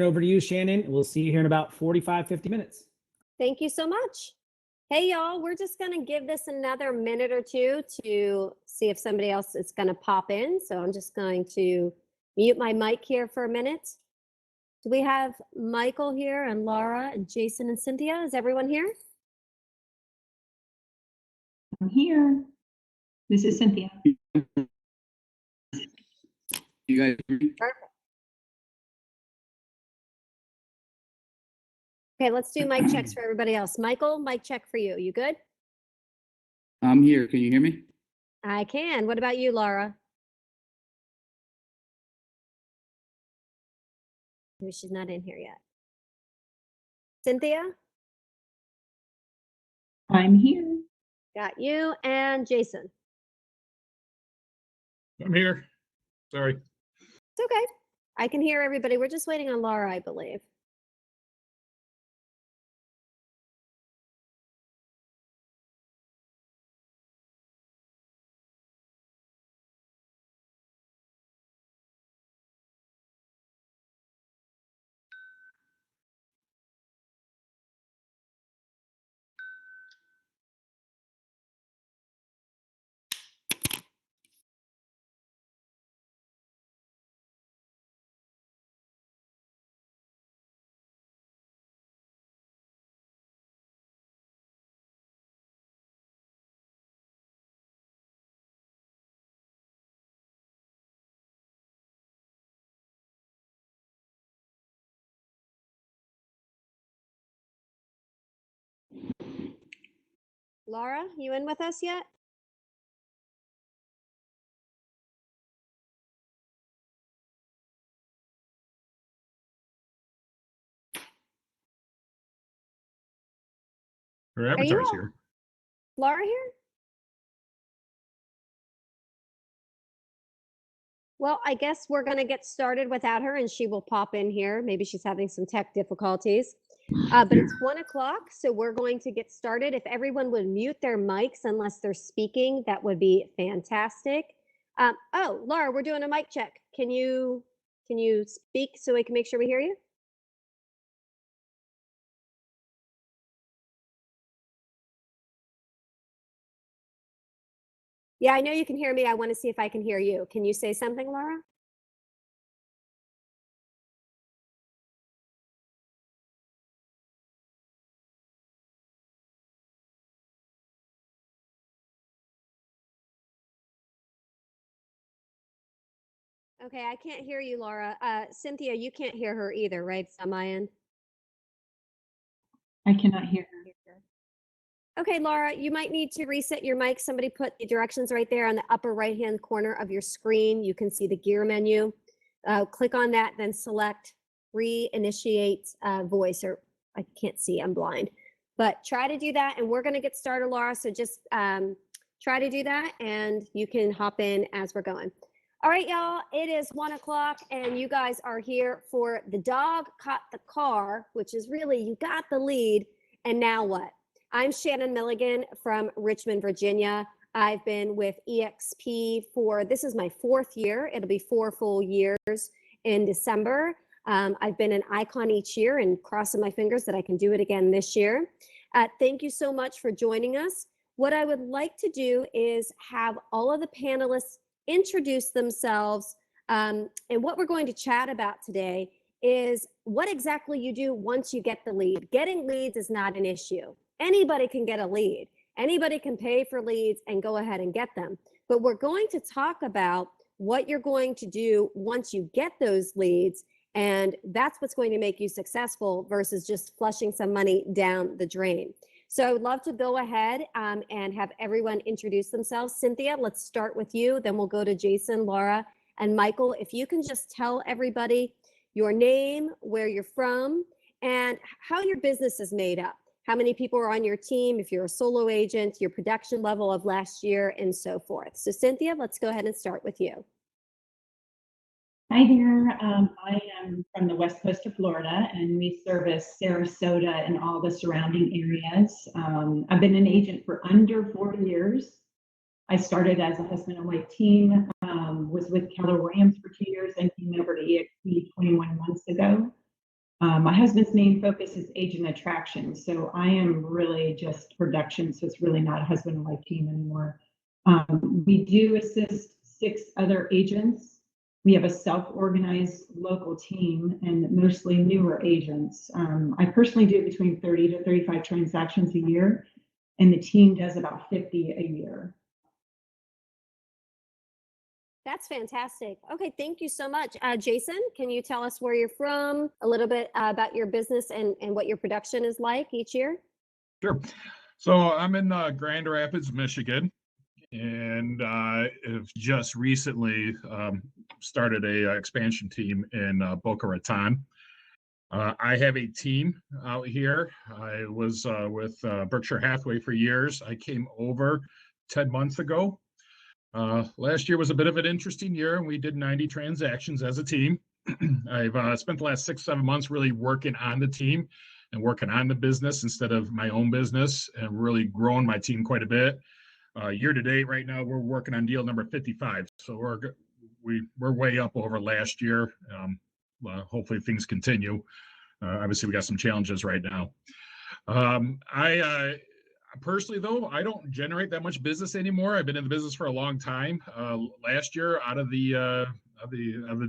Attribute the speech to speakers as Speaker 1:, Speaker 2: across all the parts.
Speaker 1: over to you, Shannon. We'll see you here in about 45, 50 minutes.
Speaker 2: Thank you so much. Hey, y'all, we're just going to give this another minute or two to see if somebody else is going to pop in. So I'm just going to mute my mic here for a minute. Do we have Michael here and Laura and Jason and Cynthia? Is everyone here?
Speaker 3: I'm here. This is Cynthia.
Speaker 4: You guys hear me?
Speaker 2: Perfect. Okay, let's do mic checks for everybody else. Michael, mic check for you. You good?
Speaker 4: I'm here. Can you hear me?
Speaker 2: I can. What about you, Laura? Maybe she's not in here yet. Cynthia?
Speaker 3: I'm here.
Speaker 2: Got you. And Jason?
Speaker 5: I'm here. Sorry.
Speaker 2: It's okay. I can hear everybody. We're just waiting on Laura, I believe. Laura, you in with us yet?
Speaker 5: Her
Speaker 2: Are you
Speaker 5: avatar's
Speaker 2: all-
Speaker 5: here.
Speaker 2: Laura here? Well, I guess we're going to get started without her and she will pop in here. Maybe she's having some tech difficulties. But it's 1 o'clock, so we're going to get started. If everyone would mute their mics unless they're speaking, that would be fantastic. Oh, Laura, we're doing a mic check. Can you speak so we can make sure we hear you? Yeah, I know you can hear me. I want to see if I can hear you. Can you say something, Laura? Okay, I can't hear you, Laura. Cynthia, you can't hear her either, right? It's on my end.
Speaker 3: I cannot hear her.
Speaker 2: Okay, Laura, you might need to reset your mic. Somebody put the directions right there on the upper right-hand corner of your screen. You can see the gear menu. Click on that, then select reinitiate voice, or I can't see, I'm blind. But try to do that, and we're gonna get started, Laura, so just try to do that, and you can hop in as we're going. All right, y'all, it is 1 o'clock, and you guys are here for The Dog Caught the Car, which is really, you got the lead, and now what? I'm Shannon Milligan from Richmond, Virginia. I've been with EXP this is my 4th year. It'll be 4 full years in December. I've been an icon each year and crossing my fingers that I can do it again this year. Thank you so much for joining us. What I would like to do is have all of the panelists introduce themselves. And what we're going to chat about today is what exactly you do once you get the lead. Getting leads is not an issue. Anybody can get a lead. Anybody can pay for leads and go ahead and get them. But we're going to talk about what you're going to do once you get those leads. And that's what's going to make you successful versus just flushing some money down the drain. So I would love to go ahead and have everyone introduce themselves. Cynthia, let's start with you. Then we'll go to Jason, Laura, and Michael. If you can just tell everybody your name, where you're from, and how your business is made up. How many people are on your team, if you're a solo agent, your production level of last year, and so forth. So Cynthia, let's go ahead and start with you.
Speaker 3: Hi there. I am from the west coast of Florida, and we service Sarasota and all the surrounding areas. I've been an agent for under 4 years. I started as a husband and wife team, was with Keller Williams for 2 years, and came over to EXP 21 months ago. My husband's main focus is agent attraction, so I am really just production, so it's really not a husband and wife team anymore. We do assist 6 other agents. We have a self-organized local team and mostly newer agents. I personally do between 30 to 35 transactions a year, and the team does about 50 a year.
Speaker 2: That's fantastic. Okay, thank you so much. Jason, can you tell us where you're from, a little bit about your business and what your production is like each year?
Speaker 5: Sure. So I'm in Grand Rapids, Michigan, and have just recently started a expansion team in Boca Raton. I have a team out here. I was with Berkshire Hathaway for years. I came over 10 months ago. Last year was a bit of an interesting year, and we did 90 transactions as a team. I've spent the last 6, 7 months really working on the team and working on the business instead of my own business, and really growing my team quite a bit. Year to date, right now, we're working on deal number 55, so we're way up over last year. Hopefully, things continue. Obviously, we got some challenges right now. I personally, though, I don't generate that much business anymore. I've been in the business for a long time. Last year, out of the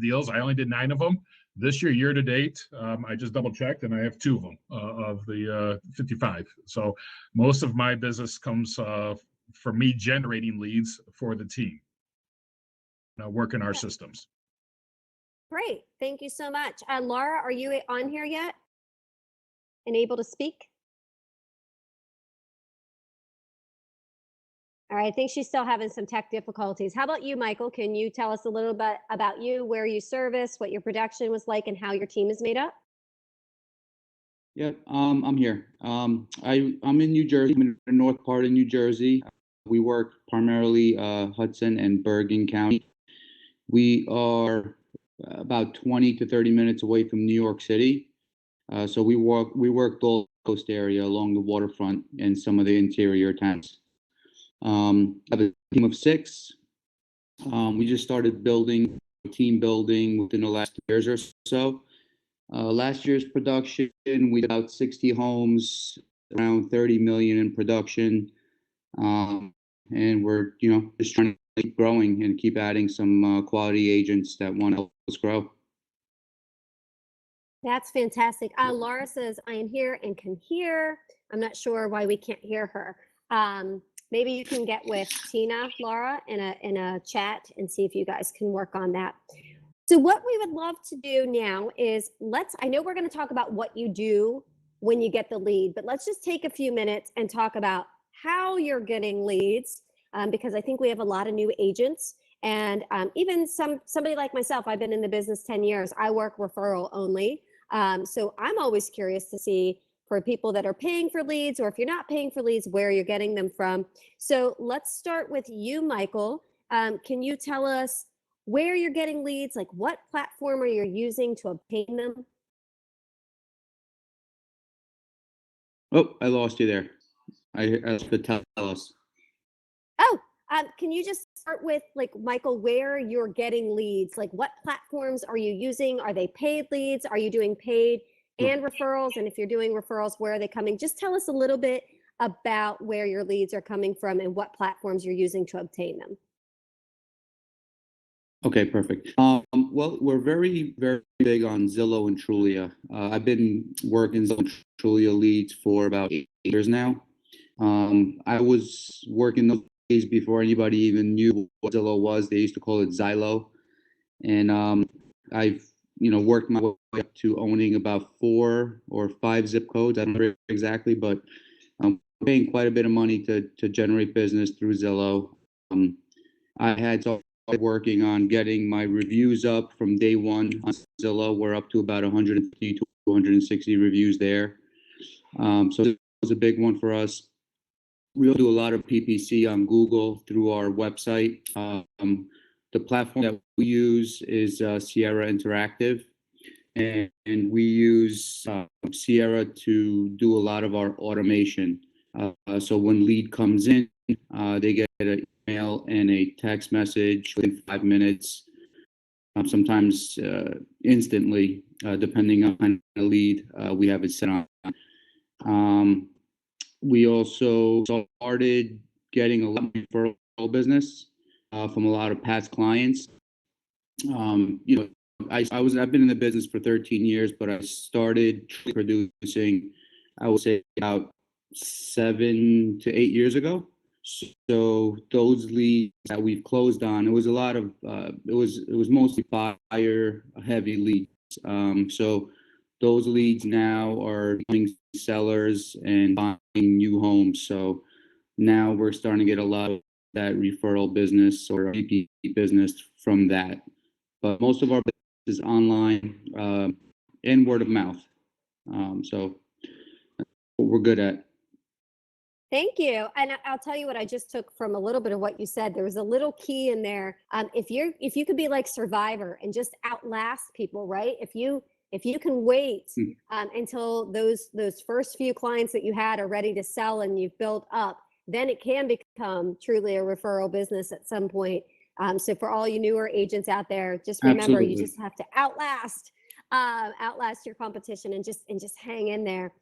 Speaker 5: deals, I only did 9 of them. This year to date, I just double checked, and I have 2 of them of the 55. So most of my business comes from me generating leads for the team. Working our systems.
Speaker 2: Great, thank you so much. Laura, are you on here yet and able to speak? All right, I think she's still having some tech difficulties. How about you, Michael? Can you tell us a little bit about you, where you service, what your production was like, and how your team is made up?
Speaker 4: Yeah, I'm here. I'm in New Jersey. I'm in the north part of New Jersey. We work primarily Hudson and Bergen County. We are about 20 to 30 minutes away from New York City. So we work Gold Coast area along the waterfront and some of the interior towns. I have a team of 6. We just started team building within the last 2 years or so. Last year's production, we did about 60 homes, around 30 million in production. And we're, just trying to keep growing and keep adding some quality agents that want to help us grow.
Speaker 2: That's fantastic. Laura says, I am here and can hear. I'm not sure why we can't hear her. Maybe you can get with Tina, Laura, in a chat and see if you guys can work on that. So what we would love to do now is I know we're going to talk about what you do when you get the lead, but let's just take a few minutes and talk about how you're getting leads, because I think we have a lot of new agents. And even somebody like myself, I've been in the business 10 years. I work referral only. So I'm always curious to see, for people that are paying for leads, or if you're not paying for leads, where you're getting them from. So let's start with you, Michael. Can you tell us where you're getting leads? Like, what platform are you using to obtain them?
Speaker 4: Oh, I lost you there. I asked to tell us.
Speaker 2: Oh, can you just start with, like, Michael, where you're getting leads? Like, what platforms are you using? Are they paid leads? Are you doing paid and referrals? And if you're doing referrals, where are they coming? Just tell us a little bit about where your leads are coming from and what platforms you're using to obtain them.
Speaker 4: Okay, perfect. Well, we're very, very big on Zillow and Trulia. I've been working on Trulia leads for about 8 years now. I was working those days before anybody even knew what Zillow was. They used to call it Zillow. And I've worked my way up to owning about 4 or 5 zip codes. I don't know exactly, but I'm paying quite a bit of money to generate business through Zillow. I had started working on getting my reviews up from day one on Zillow. We're up to about 150 to 260 reviews there. So it was a big one for us. We do a lot of PPC on Google through our website. The platform that we use is Sierra Interactive, and we use Sierra to do a lot of our automation. So when lead comes in, they get an email and a text message within 5 minutes, sometimes instantly, depending on kind of lead we have it set on. We also started getting a lot of referral business from a lot of past clients. I've been in the business for 13 years, but I started producing, I would say, about 7 to 8 years ago. So those leads that we've closed on, it was a lot of it was mostly buyer heavy leads. So those leads now are becoming sellers and buying new homes. So now we're starting to get a lot of that referral business or repeat business from that. But most of our business is online and word of mouth. So that's what we're good at.
Speaker 2: Thank you. And I'll tell you what I just took from a little bit of what you said. There was a little key in there. If you could be like Survivor and just outlast people, right? If you can wait until those first few clients that you had are ready to sell and you've built up, then it can become truly a referral business at some point. So for all you newer agents out there, just remember,
Speaker 4: Absolutely.
Speaker 2: you just have to outlast your competition and just hang in there.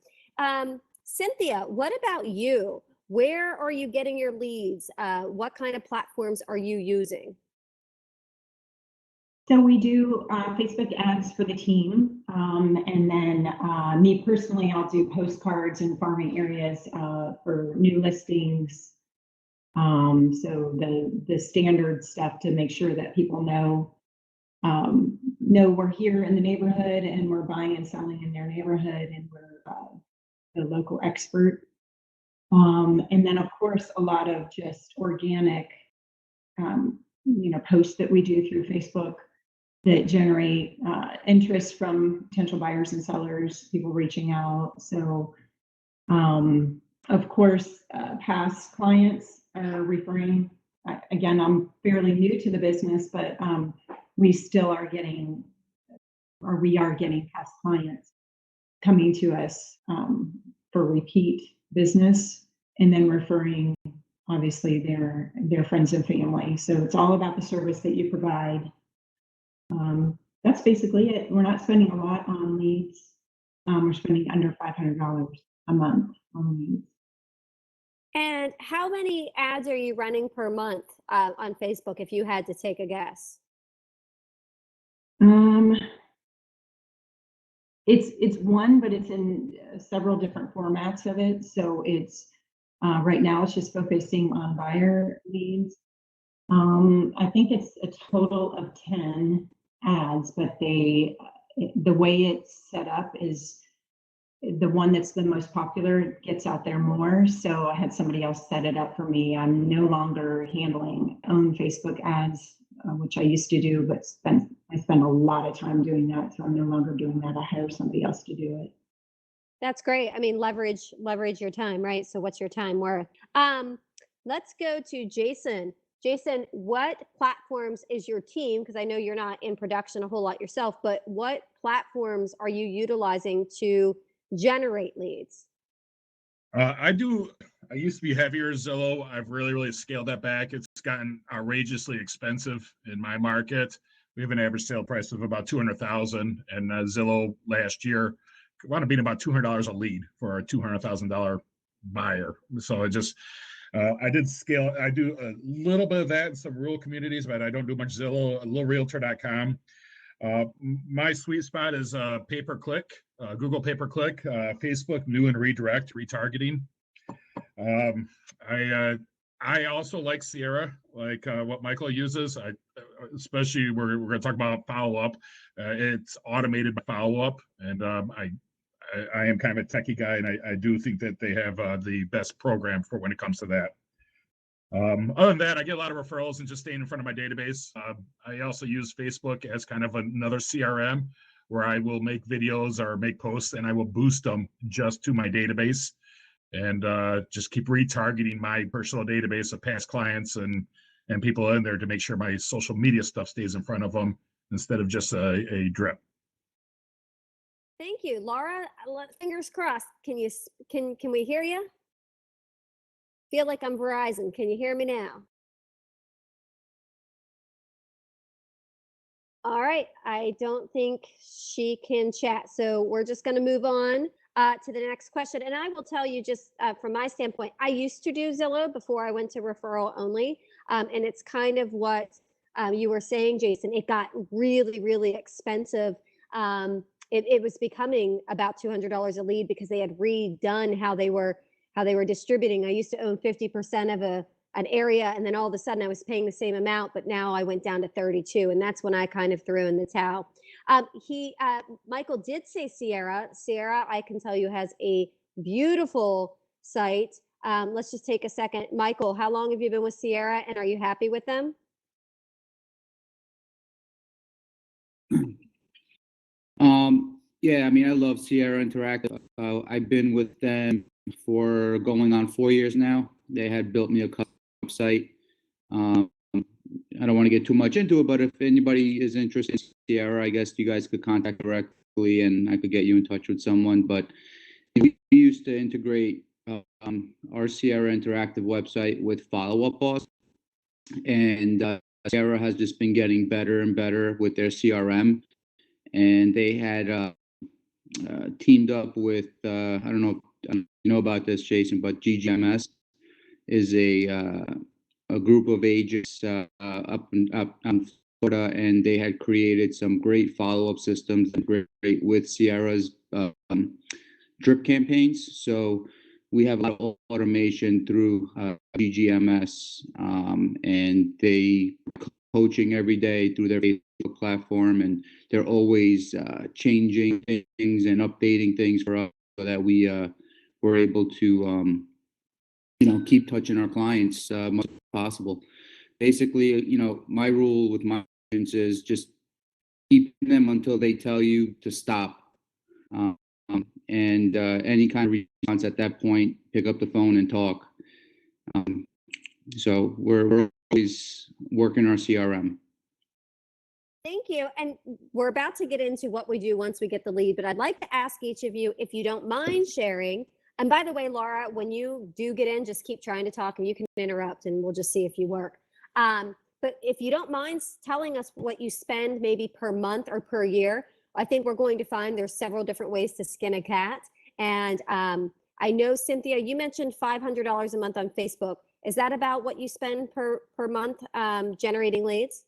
Speaker 2: Cynthia, what about you? Where are you getting your leads? What kind of platforms are you using?
Speaker 3: So we do Facebook ads for the team. And then me personally, I'll do postcards in farming areas for new listings. So the standard stuff to make sure that people know we're here in the neighborhood and we're buying and selling in their neighborhood and we're the local expert. And then of course, a lot of just organic, posts that we do through Facebook that generate interest from potential buyers and sellers, people reaching out. So of course, past clients are referring. Again, I'm fairly new to the business, but we are getting past clients coming to us for repeat business and then referring, obviously, their friends and family. So it's all about the service that you provide. That's basically it. We're not spending a lot on leads. We're spending under $500 a month on leads.
Speaker 2: And how many ads are you running per month on Facebook, if you had to take a guess?
Speaker 3: It's one, but it's in several different formats of it. So it's right now it's just focusing on buyer leads. I think it's a total of 10 ads, but the way it's set up is the one that's the most popular gets out there more. So I had somebody else set it up for me. I'm no longer handling own Facebook ads, which I used to do, but I spend a lot of time doing that. So I'm no longer doing that. I hire somebody else to do it.
Speaker 2: That's great. I mean, leverage your time, right? So what's your time worth? Let's go to Jason. Jason, what platforms is your team? Because I know you're not in production a whole lot yourself, but what platforms are you utilizing to generate leads?
Speaker 5: I used to be heavier Zillow. I've really scaled that back. It's gotten outrageously expensive in my market. We have an average sale price of about $200,000, and Zillow last year wound up being about $200 a lead for a $200,000 buyer. So it just I did scale. I do a little bit of that in some rural communities, but I don't do much Zillow. LittleRealtor.com. My sweet spot is pay-per-click, Google pay-per-click, Facebook new and redirect, retargeting. I also like Sierra, like what Michael uses. Especially we're going to talk about follow-up. It's automated follow-up, and I am kind of a techie guy, and I do think that they have the best program for when it comes to that. Other than that, I get a lot of referrals and just staying in front of my database. I also use Facebook as kind of another CRM where I will make videos or make posts and I will boost them just to my database and just keep retargeting my personal database of past clients and people in there to make sure my social media stuff stays in front of them instead of just a drip.
Speaker 2: Thank you, Laura. Fingers crossed. Can we hear you? Feel like I'm Verizon. Can you hear me now? All right, I don't think she can chat, so we're just going to move on to the next question. And I will tell you, just from my standpoint, I used to do Zillow before I went to referral only, and it's kind of what you were saying, Jason. It got really, really expensive. It was becoming about $200 a lead because they had redone how they were distributing. I used to own 50% of an area, and then all of a sudden I was paying the same amount, but now I went down to 32, and that's when I kind of threw in the towel. Michael did say Sierra. Sierra, I can tell you, has a beautiful site. Let's just take a second. Michael, how long have you been with Sierra, and are you happy with them?
Speaker 4: Yeah, I mean, I love Sierra Interactive. I've been with them for going on 4 years now. They had built me a website. I don't want to get too much into it, but if anybody is interested in Sierra, I guess you guys could contact directly and I could get you in touch with someone. But we used to integrate our Sierra Interactive website with Follow Up Boss. And Sierra has just been getting better and better with their CRM. And they had teamed up with, I don't know if you know about this, Jason, but GGMS is a group of agents up in Florida, and they had created some great follow-up systems, great with Sierra's drip campaigns. So we have a lot of automation through GGMS, and they coaching every day through their Facebook platform, and they're always changing things and updating things for us so that we're able to keep touching our clients much as possible. Basically, my rule with my clients is just keep them until they tell you to stop. And any kind of response at that point, pick up the phone and talk. So we're always working our CRM.
Speaker 2: Thank you. And we're about to get into what we do once we get the lead, but I'd like to ask each of you, if you don't mind sharing. And by the way, Laura, when you do get in, just keep trying to talk and you can interrupt and we'll just see if you work. But if you don't mind telling us what you spend maybe per month or per year, I think we're going to find there's several different ways to skin a cat. And I know, Cynthia, you mentioned $500 a month on Facebook. Is that about what you spend per month generating leads?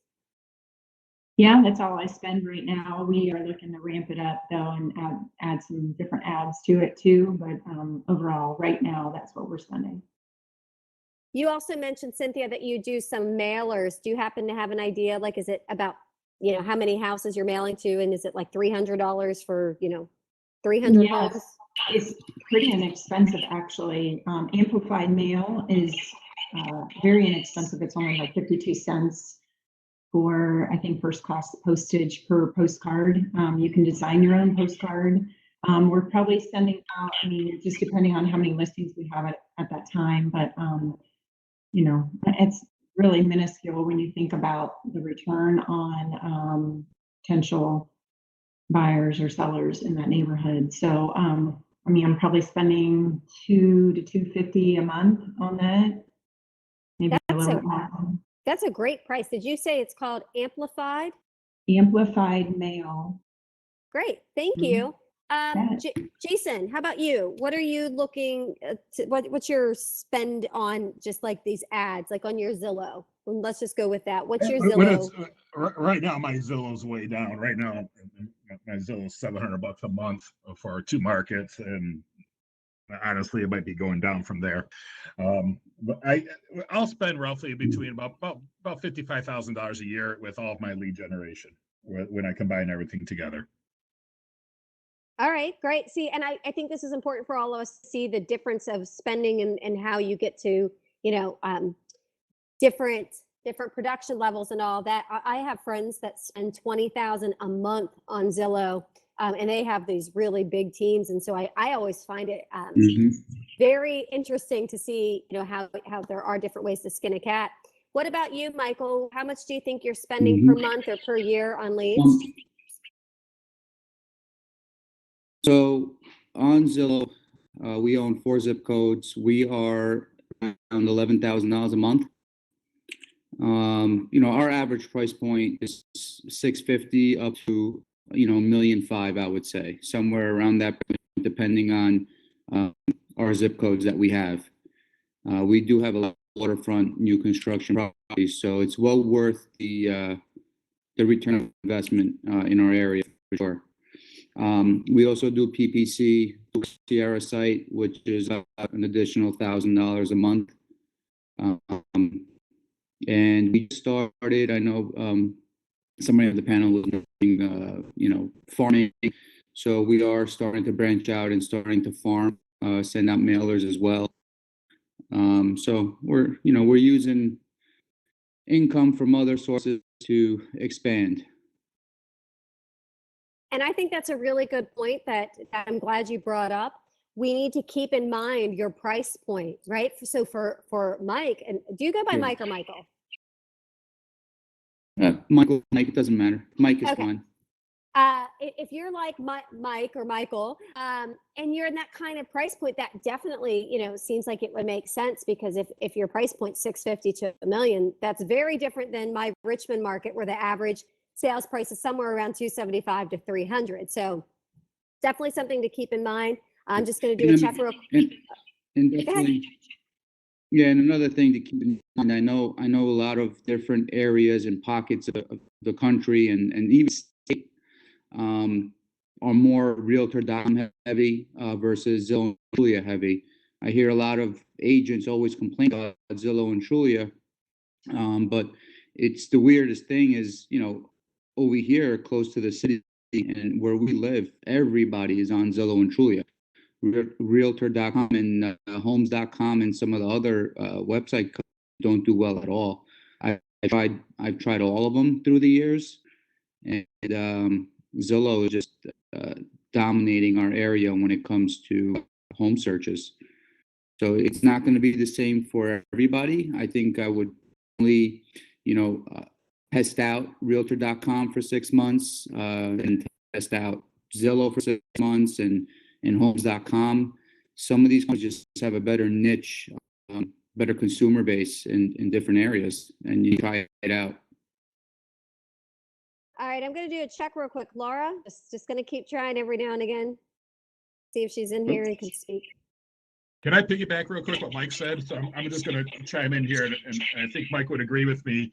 Speaker 3: Yeah, that's all I spend right now. We are looking to ramp it up though and add some different ads to it too. But overall, right now, that's what we're spending.
Speaker 2: You also mentioned, Cynthia, that you do some mailers. Do you happen to have an idea? Like, is it about, how many houses you're mailing to? And is it like $300 for, 300 homes?
Speaker 3: Yes, it's pretty inexpensive actually. Amplified mail is very inexpensive. It's only like 52 cents for, I think, first class postage per postcard. You can design your own postcard. We're probably sending out, just depending on how many listings we have at that time, but it's really minuscule when you think about the return on potential buyers or sellers in that neighborhood. So, I'm probably spending $200 to $250 a month on that. Maybe a little bit more.
Speaker 2: That's a great price. Did you say it's called Amplified?
Speaker 3: Amplified mail.
Speaker 2: Great, thank you. Jason, how about you? What are you looking what's your spend on just like these ads, like on your Zillow? Let's just go with that. What's your Zillow?
Speaker 5: Right now, my Zillow's way down. Right now, my Zillow's $700 a month for 2 markets, and honestly, it might be going down from there. But I'll spend roughly between about $55,000 a year with all of my lead generation when I combine everything together.
Speaker 2: All right, great. See, and I think this is important for all of us to see the difference of spending and how you get to, different production levels and all that. I have friends that spend $20,000 a month on Zillow, and they have these really big teams. And so I always find it very interesting to see, how there are different ways to skin a cat. What about you, Michael? How much do you think you're spending per month or per year on leads?
Speaker 4: So on Zillow, we own 4 zip codes. We are around $11,000 a month. Our average price point is 650 up to, $1.5 million, I would say, somewhere around that, depending on our zip codes that we have. We do have a lot of waterfront new construction properties, so it's well worth the return of investment in our area for sure. We also do PPC Sierra site, which is an additional $1,000 a month. And we started, I know somebody on the panel was doing, farming. So we are starting to branch out and starting to farm, send out mailers as well. So we're using income from other sources to expand.
Speaker 2: And I think that's a really good point that I'm glad you brought up. We need to keep in mind your price point, right? So for Mike, and do you go by
Speaker 4: Yeah.
Speaker 2: Mike or Michael?
Speaker 4: Mike, it doesn't matter. Mike is
Speaker 2: Okay.
Speaker 4: fine.
Speaker 2: If you're like Mike or Michael, and you're in that kind of price point, that definitely, seems like it would make sense, because if your price point 650 to $1 million, that's very different than my Richmond market, where the average sales price is somewhere around 275 to 300. So definitely something to keep in mind. I'm just going to do a check real quick.
Speaker 4: And definitely, yeah, and another thing to keep in mind, I know a lot of different areas and pockets of the country and even state are more Realtor.com heavy versus Zillow and Trulia heavy. I hear a lot of agents always complain about Zillow and Trulia, but it's the weirdest thing is, over here close to the city and where we live, everybody is on Zillow and Trulia. Realtor.com and Homes.com and some of the other websites don't do well at all. I've tried all of them through the years, and Zillow is just dominating our area when it comes to home searches. So it's not going to be the same for everybody. I think I would only, test out Realtor.com for 6 months and test out Zillow for 6 months and Homes.com. Some of these companies just have a better niche, better consumer base in different areas, and you try it out.
Speaker 2: All right, I'm going to do a check real quick. Laura, just going to keep trying every now and again. See if she's in here and can speak.
Speaker 5: Can I piggyback real quick what Mike said? So I'm just going to chime in here, and I think Mike would agree with me.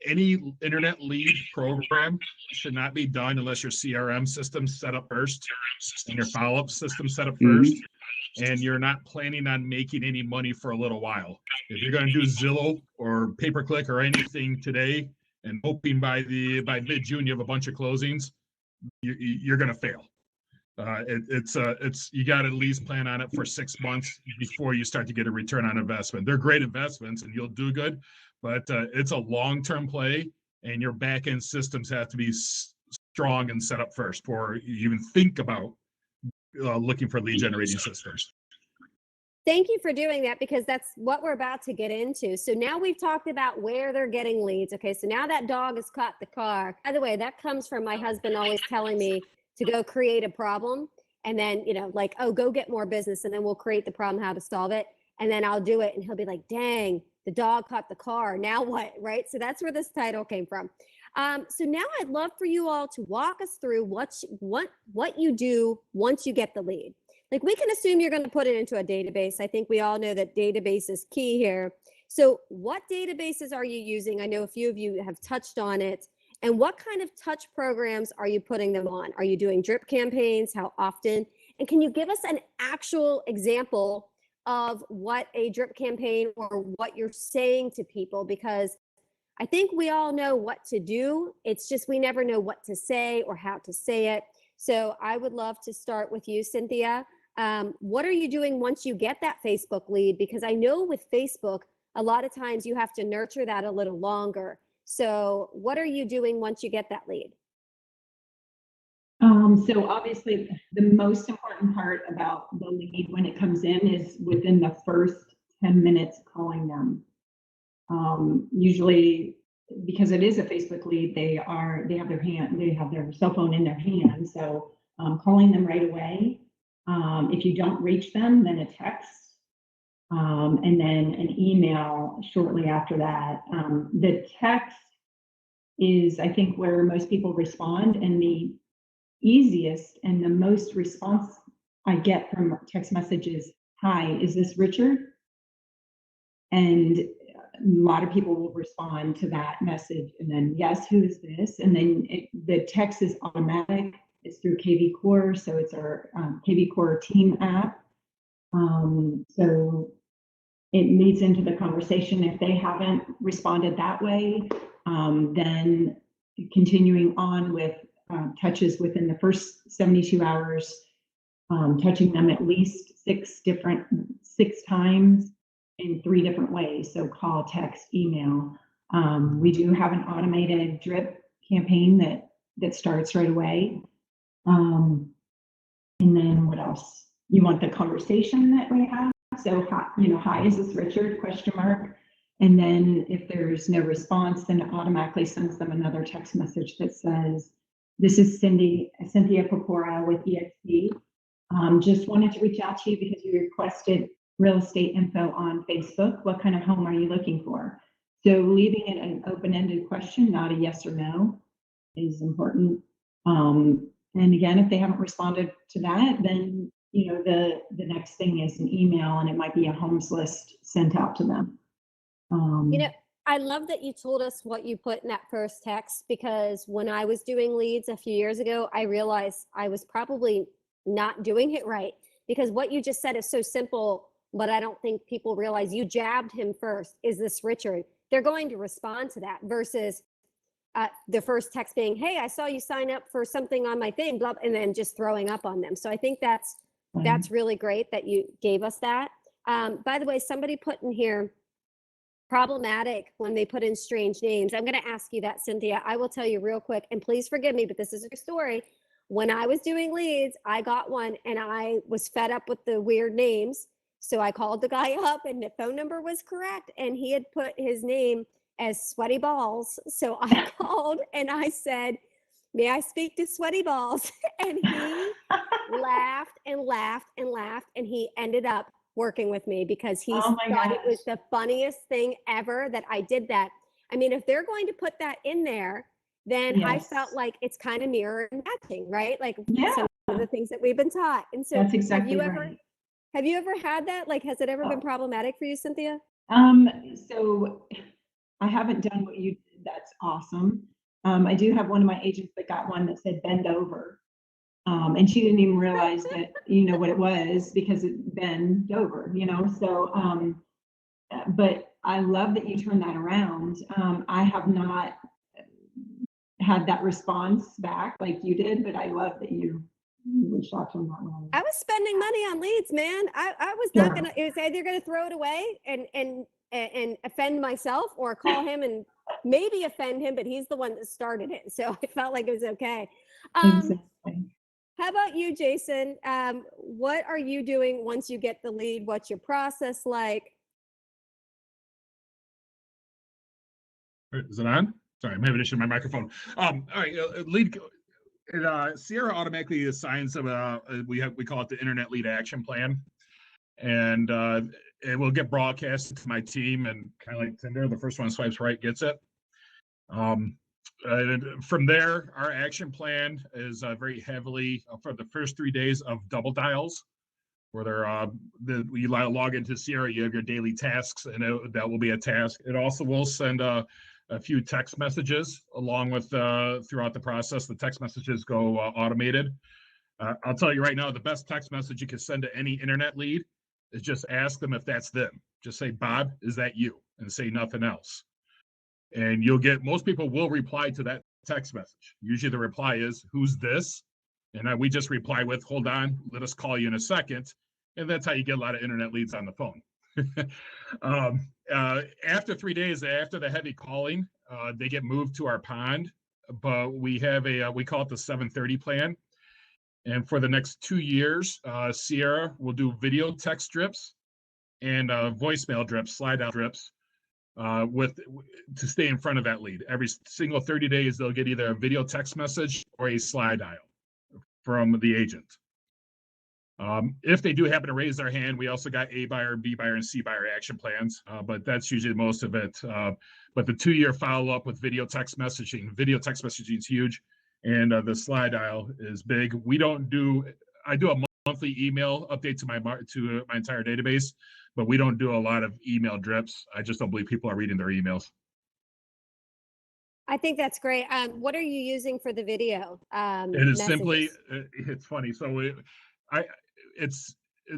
Speaker 5: Any internet lead program should not be done unless your CRM system's set up first and your follow-up system set up first, and you're not planning on making any money for a little while. If you're going to do Zillow or pay-per-click or anything today and hoping by mid-June you have a bunch of closings, you're going to fail. It's you got to at least plan on it for 6 months before you start to get a return on investment. They're great investments and you'll do good, but it's a long-term play, and your back-end systems have to be strong and set up first before you even think about looking for lead generating systems.
Speaker 2: Thank you for doing that, because that's what we're about to get into. So now we've talked about where they're getting leads. Okay, so now that dog has caught the car. By the way, that comes from my husband always telling me to go create a problem, and then, like, oh, go get more business, and then we'll create the problem, how to solve it. And then I'll do it, and he'll be like, dang, the dog caught the car. Now what, right? So that's where this title came from. So now I'd love for you all to walk us through what you do once you get the lead. Like, we can assume you're going to put it into a database. I think we all know that database is key here. So what databases are you using? I know a few of you have touched on it. And what kind of touch programs are you putting them on? Are you doing drip campaigns? How often? And can you give us an actual example of what a drip campaign or what you're saying to people? Because I think we all know what to do. It's just we never know what to say or how to say it. So I would love to start with you, Cynthia. What are you doing once you get that Facebook lead? Because I know with Facebook, a lot of times you have to nurture that a little longer. So what are you doing once you get that lead?
Speaker 3: So obviously the most important part about the lead when it comes in is within the first 10 minutes calling them. Usually, because it is a Facebook lead, they have their cell phone in their hand. So calling them right away. If you don't reach them, then a text and then an email shortly after that. The text is, I think, where most people respond, and the easiest and the most response I get from text messages, "Hi, is this Richard?" And a lot of people will respond to that message, and then, "Yes, who is this?" And then the text is automatic. It's through KV Core, so it's our KV Core team app. So it leads into the conversation. If they haven't responded that way, then continuing on with touches within the first 72 hours, touching them at least six times in 3 different ways. So call, text, email. We do have an automated drip campaign that starts right away. And then what else? You want the conversation that we have? So, hi, is this Richard? Question mark. And then if there's no response, then it automatically sends them another text message that says, "This is Cynthia Pecora with EXP. Just wanted to reach out to you because you requested real estate info on Facebook. What kind of home are you looking for?" So leaving it an open-ended question, not a yes or no, is important. And again, if they haven't responded to that, then the next thing is an email, and it might be a homes list sent out to them.
Speaker 2: I love that you told us what you put in that first text, because when I was doing leads a few years ago, I realized I was probably not doing it right, because what you just said is so simple, but I don't think people realize you jabbed him first. "Is this Richard?" They're going to respond to that versus the first text being, "Hey, I saw you sign up for something on my thing," blah, and then just throwing up on them. So I think that's really great that you gave us that. By the way, somebody put in here, problematic when they put in strange names. I'm going to ask you that, Cynthia. I will tell you real quick, and please forgive me, but this is a story. When I was doing leads, I got one and I was fed up with the weird names. So I called the guy up, and the phone number was correct, and he had put his name as Sweaty Balls. So I called and I said, "May I speak to Sweaty Balls?" And he laughed and laughed and laughed, and he ended up working with me because he thought it was the funniest thing ever that I did that. I mean, if they're going to put that in there, then I felt like it's kind of mirror matching, right? Like some of the things that we've been taught. And so
Speaker 3: That's exactly
Speaker 2: have you ever had that? Like, has it ever been problematic for you, Cynthia?
Speaker 3: So I haven't done what you did. That's awesome. I do have one of my agents that got one that said "bend over." And she didn't even realize that, what it was, because it bent over, so, but I love that you turned that around. I have not had that response back like you did, but I love that you reached out to them that way.
Speaker 2: I was spending money on leads, man. I was not gonna, it was either gonna throw it away and offend myself, or call him and maybe offend him, but he's the one that started it. So I felt like it was okay.
Speaker 3: Exactly.
Speaker 2: How about you, Jason? What are you doing once you get the lead? What's your process like?
Speaker 5: Is it on? Sorry, maybe I should my microphone. All right, lead. Sierra automatically assigns we call it the Internet Lead Action Plan, and it will get broadcasted to my team, and kind of like Tinder, the first one swipes right gets it. From there, our action plan is very heavily for the first 3 days of double dials, where you log into Sierra, you have your daily tasks, and that will be a task. It also will send a few text messages along with throughout the process. The text messages go automated. I'll tell you right now, the best text message you can send to any internet lead is just ask them if that's them. Just say, "Bob, is that you?" and say nothing else. And most people will reply to that text message. Usually the reply is, "Who's this?" And we just reply with, "Hold on, let us call you in a second." And that's how you get a lot of internet leads on the phone. After 3 days, after the heavy calling, they get moved to our pond, but we have we call it the 730 plan. And for the next 2 years, Sierra will do video text drips and voicemail drips, slide out drips, to stay in front of that lead. Every single 30 days, they'll get either a video text message or a slide dial from the agent. If they do happen to raise their hand, we also got A buyer, B buyer, and C buyer action plans, but that's usually most of it. But the 2-year follow-up with video text messaging is huge, and the slide dial is big. I do a monthly email update to my entire database, but we don't do a lot of email drips. I just don't believe people are reading their emails.
Speaker 2: I think that's great. What are you using for the video?
Speaker 5: It is simply,
Speaker 2: messages?
Speaker 5: it's funny. So it's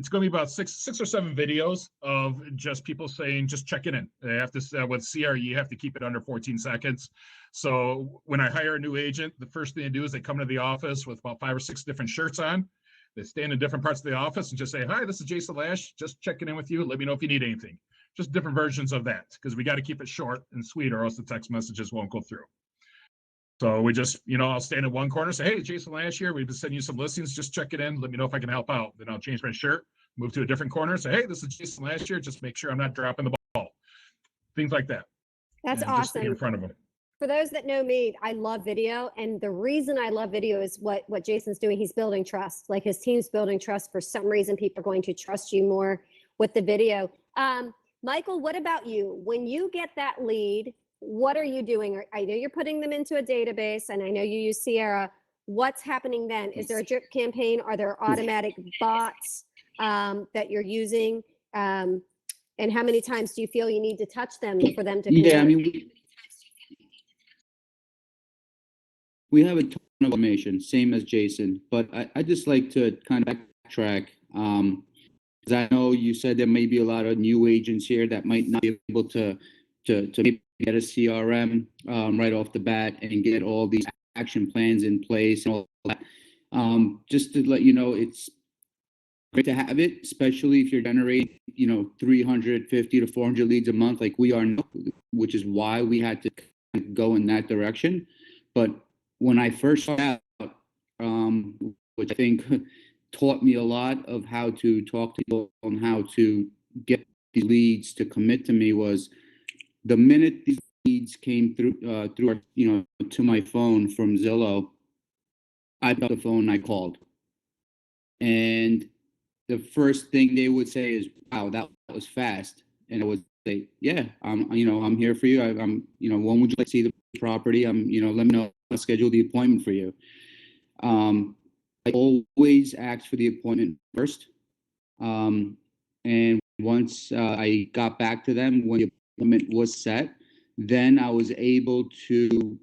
Speaker 5: going to be about six or seven videos of just people saying, just checking in. They have to, with CRE, you have to keep it under 14 seconds. So when I hire a new agent, the first thing they do is they come to the office with about 5 or 6 different shirts on. They stand in different parts of the office and just say, hi, this is Jason Lash, just checking in with you. Let me know if you need anything. Just different versions of that, because we got to keep it short and sweet or else the text messages won't go through. So we just, I'll stand in one corner, say, hey, Jason Lash here. We've been sending you some listings. Just check it in. Let me know if I can help out. Then I'll change my shirt, move to a different corner, say, hey, this is Jason Lash here. Just make sure I'm not dropping the ball. Things like that.
Speaker 2: That's
Speaker 5: and just stay
Speaker 2: awesome.
Speaker 5: in front of them.
Speaker 2: For those that know me, I love video. And the reason I love video is what Jason's doing. He's building trust. Like his team's building trust. For some reason, people are going to trust you more with the video. Michael, what about you? When you get that lead, what are you doing? I know you're putting them into a database, and I know you use Sierra. What's happening then? Is there a drip campaign? Are there automatic bots that you're using? And how many times do you feel you need to touch them for them to convert?
Speaker 4: Yeah, I mean, we have a ton of information, same as Jason, but I just like to kind of backtrack. Because I know you said there may be a lot of new agents here that might not be able to maybe get a CRM right off the bat and get all these action plans in place and all that. Just to let you know, it's great to have it, especially if you're generating, 350 to 400 leads a month like we are now, which is why we had to go in that direction. But when I first started out, which I think taught me a lot of how to talk to people and how to get these leads to commit to me, was the minute these leads came through to my phone from Zillow, I picked up the phone and I called. And the first thing they would say is, wow, that was fast. And I would say, yeah, I'm here for you. I'm when would you like to see the property? Let me know. I'll schedule the appointment for you. I always ask for the appointment first. And once I got back to them when the appointment was set, then I was able to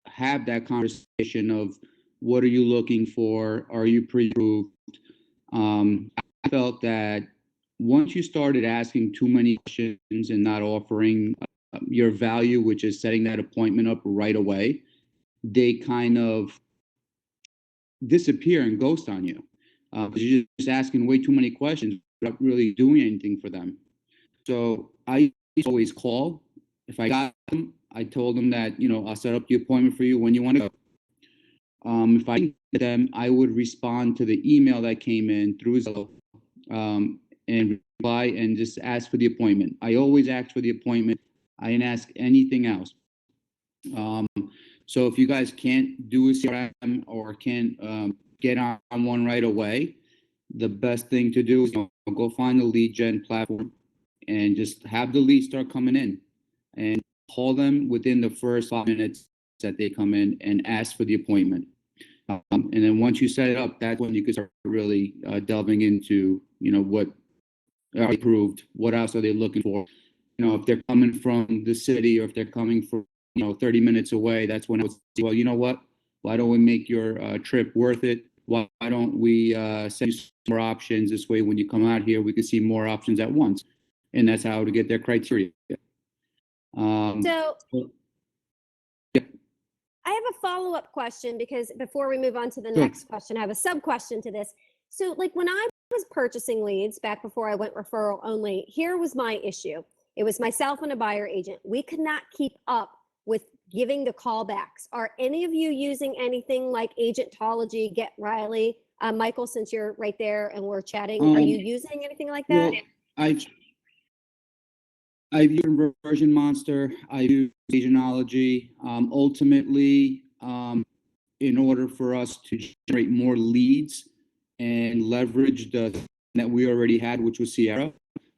Speaker 4: have that conversation of, what are you looking for? Are you pre-approved? I felt that once you started asking too many questions and not offering your value, which is setting that appointment up right away, they kind of disappear and ghost on you. Because you're just asking way too many questions without really doing anything for them. So I always call. If I got them, I told them that, I'll set up the appointment for you when you want to go. If I didn't get them, I would respond to the email that came in through Zillow and reply and just ask for the appointment. I always ask for the appointment. I didn't ask anything else. So if you guys can't do a CRM or can't get on one right away, the best thing to do is go find a lead gen platform and just have the leads start coming in, and call them within the first 5 minutes that they come in and ask for the appointment. And then once you set it up, that's when you can start really delving into, what are they approved, what else are they looking for? If they're coming from the city or if they're coming from, 30 minutes away, that's when I would say, well, you know what? Why don't we make your trip worth it? Why don't we send you some more options? This way, when you come out here, we can see more options at once. And that's how to get their criteria.
Speaker 2: So
Speaker 4: yeah.
Speaker 2: I have a follow-up question, because before we move on to the
Speaker 4: Sure.
Speaker 2: next question, I have a sub-question to this. So like when I was purchasing leads back before I went referral only, here was my issue. It was myself and a buyer agent. We could not keep up with giving the callbacks. Are any of you using anything like Agentology, Get Riley? Michael, since you're right there and we're chatting, are you using anything like that?
Speaker 4: Well, I've used Conversion Monster. I've used Agentology. Ultimately, in order for us to generate more leads and leveraged the that we already had, which was Sierra.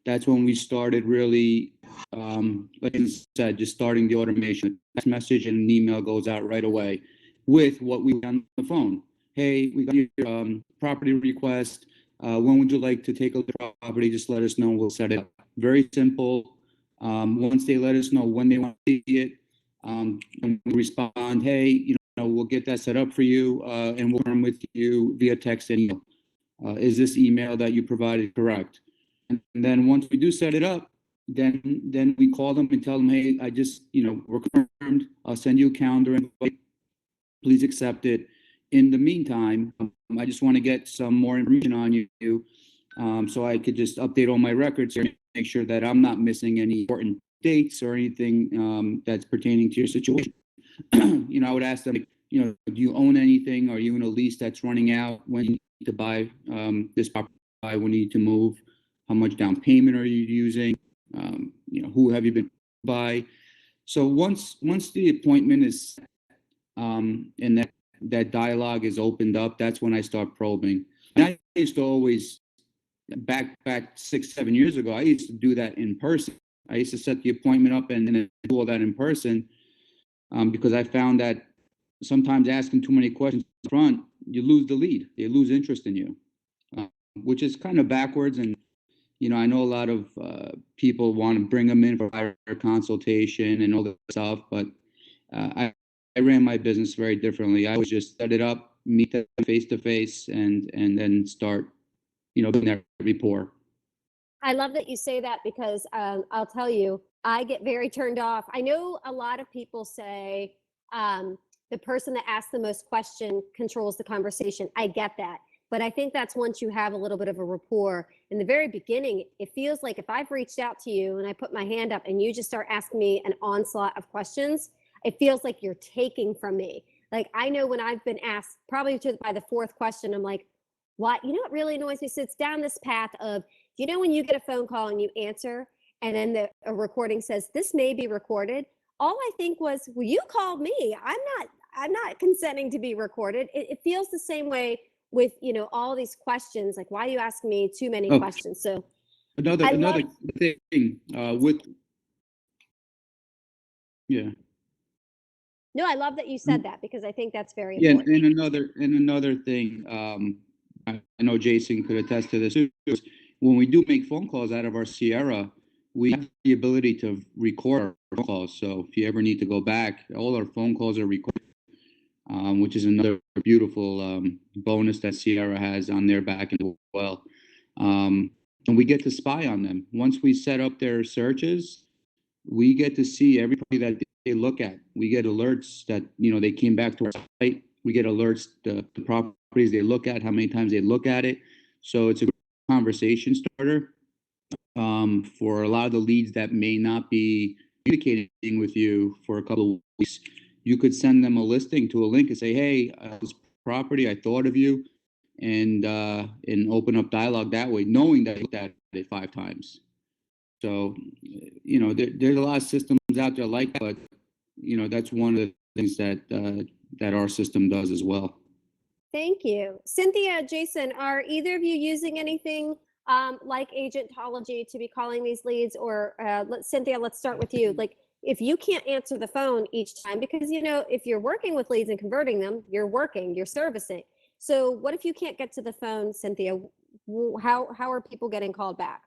Speaker 4: That's when we started really, like I said, just starting the automation. Text message and an email goes out right away with what we got on the phone. Hey, we got your property request. When would you like to take a look at the property? Just let us know. We'll set it up. Very simple. Once they let us know when they want to see it, and we respond, hey, we'll get that set up for you, and we'll confirm with you via text and email. Is this email that you provided correct? And then once we do set it up, then we call them and tell them, hey, I just, we're confirmed. I'll send you a calendar invite. Please accept it. In the meantime, I just want to get some more information on you, so I could just update all my records here, make sure that I'm not missing any important dates or anything that's pertaining to your situation. I would ask them, do you own anything? Are you in a lease that's running out? When you need to buy this property? When you need to move? How much down payment are you using? Who have you been by? So once the appointment is set, and that dialogue is opened up, that's when I start probing. And I used to always, back 6-7 years ago, I used to do that in person. I used to set the appointment up and then do all that in person, because I found that sometimes asking too many questions up front, you lose the lead. They lose interest in you, which is kind of backwards. And I know a lot of people want to bring them in for higher consultation and all that stuff, but I ran my business very differently. I would just set it up, meet them face to face, and then start, building that rapport.
Speaker 2: I love that you say that because I'll tell you, I get very turned off. I know a lot of people say the person that asks the most question controls the conversation. I get that. But I think that's once you have a little bit of a rapport. In the very beginning, it feels like if I've reached out to you and I put my hand up and you just start asking me an onslaught of questions, it feels like you're taking from me. Like, I know when I've been asked, probably by the fourth question, I'm like, what? What really annoys me? So it's down this path of, when you get a phone call and you answer, and then a recording says, this may be recorded. All I think was, well, you called me. I'm not consenting to be recorded. It feels the same way with, all these questions, like, why are you asking me too many questions? So
Speaker 4: another thing with, yeah.
Speaker 2: No, I love that you said that because I think that's very
Speaker 4: Yeah,
Speaker 2: important.
Speaker 4: and another thing, I know Jason could attest to this too. When we do make phone calls out of our Sierra, we have the ability to record our phone calls. So if you ever need to go back, all our phone calls are recorded, which is another beautiful bonus that Sierra has on their back end as well. And we get to spy on them. Once we set up their searches, we get to see everybody that they look at. We get alerts that, they came back to our site. We get alerts the properties they look at, how many times they look at it. So it's a conversation starter for a lot of the leads that may not be communicating with you for a couple of weeks. You could send them a listing to a link and say, hey, this property, I thought of you, and open up dialogue that way, knowing that you looked at it 5 times. So, there's a lot of systems out there like that, but, that's one of the things that our system does as well.
Speaker 2: Thank you. Cynthia, Jason, are either of you using anything like Agentology to be calling these leads? Or Cynthia, let's start with you. Like, if you can't answer the phone each time, because, if you're working with leads and converting them, you're servicing. So what if you can't get to the phone, Cynthia? How are people getting called back?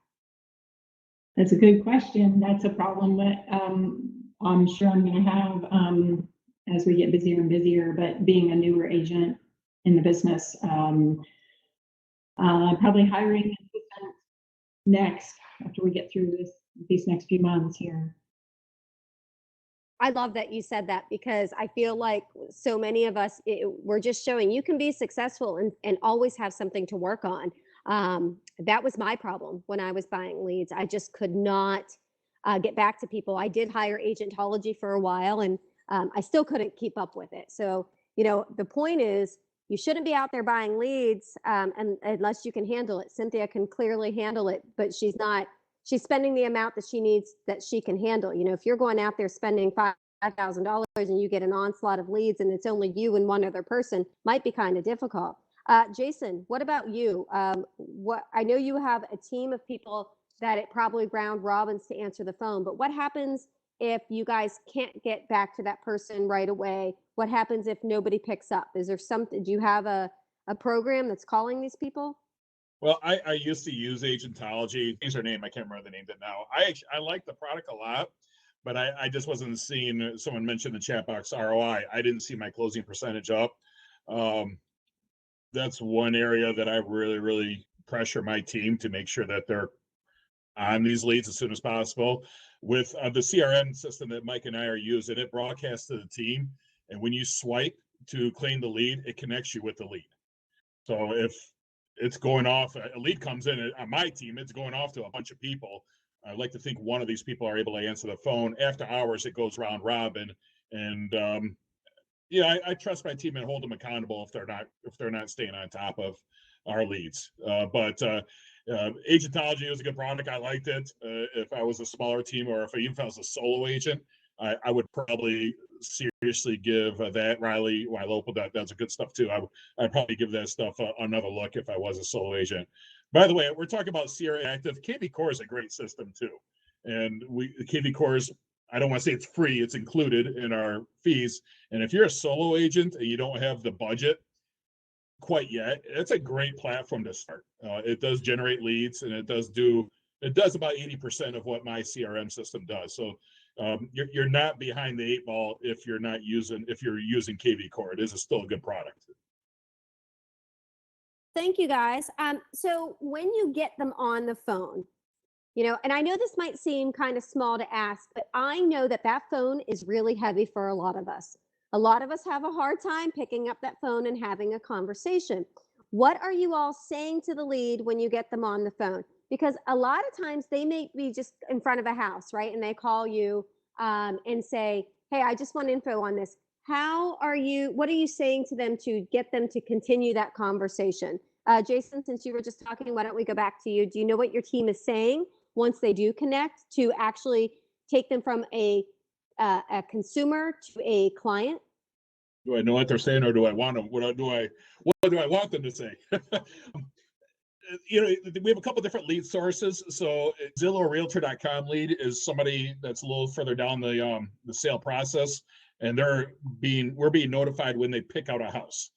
Speaker 3: That's a good question. That's a problem that I'm sure I'm going to have as we get busier and busier. But being a newer agent in the business, probably hiring an assistant next after we get through these next few months here.
Speaker 2: I love that you said that because I feel like so many of us, we're just showing you can be successful and always have something to work on. That was my problem when I was buying leads. I just could not get back to people. I did hire Agentology for a while and I still couldn't keep up with it. So, the point is you shouldn't be out there buying leads and unless you can handle it. Cynthia can clearly handle it, but she's spending the amount that she needs that she can handle. If you're going out there spending $5,000 and you get an onslaught of leads and it's only you and one other person, might be kind of difficult. Jason, what about you? What I know you have a team of people that it probably round robins to answer the phone, but what happens if you guys can't get back to that person right away? What happens if nobody picks up? Is there something, do you have a program that's calling these people?
Speaker 5: Well, I used to use Agentology. Here's her name. I can't remember the name of it now. I like the product a lot, but I just wasn't seeing, someone mentioned the chat box ROI. I didn't see my closing percentage up. That's one area that I really pressure my team to make sure that they're on these leads as soon as possible. With the CRM system that Mike and I are using, it broadcasts to the team. And when you swipe to claim the lead, it connects you with the lead. So if it's going off, a lead comes in on my team, it's going off to a bunch of people. I'd like to think one of these people are able to answer the phone. After hours, it goes round robin. And yeah, I trust my team and hold them accountable if they're not staying on top of our leads. But Agentology was a good product. I liked it. If I was a smaller team, or if I was a solo agent, I would probably seriously give that. Riley Local, that's a good stuff too. I'd probably give that stuff another look if I was a solo agent. By the way, we're talking about CRA Active. KV Core is a great system too, and KV Core is, I don't want to say it's free, it's included in our fees. And if you're a solo agent and you don't have the budget quite yet, it's a great platform to start. It does generate leads, and it does about 80% of what my CRM system does. So you're not behind the 8 ball if you're using KV Core. It is still a good product.
Speaker 2: Thank you, guys. So when you get them on the phone, and I know this might seem kind of small to ask, but I know that phone is really heavy for a lot of us. A lot of us have a hard time picking up that phone and having a conversation. What are you all saying to the lead when you get them on the phone? Because a lot of times they may be just in front of a house, right? And they call you and say, hey, I just want info on this. What are you saying to them to get them to continue that conversation? Jason, since you were just talking, why don't we go back to you? Do you know what your team is saying once they do connect to actually take them from a consumer to a client?
Speaker 5: Do I know what they're saying, or do I want them? What do I want them to say? We have a couple different lead sources. So ZillowRealtor.com lead is somebody that's a little further down the sale process, and we're being notified when they pick out a house.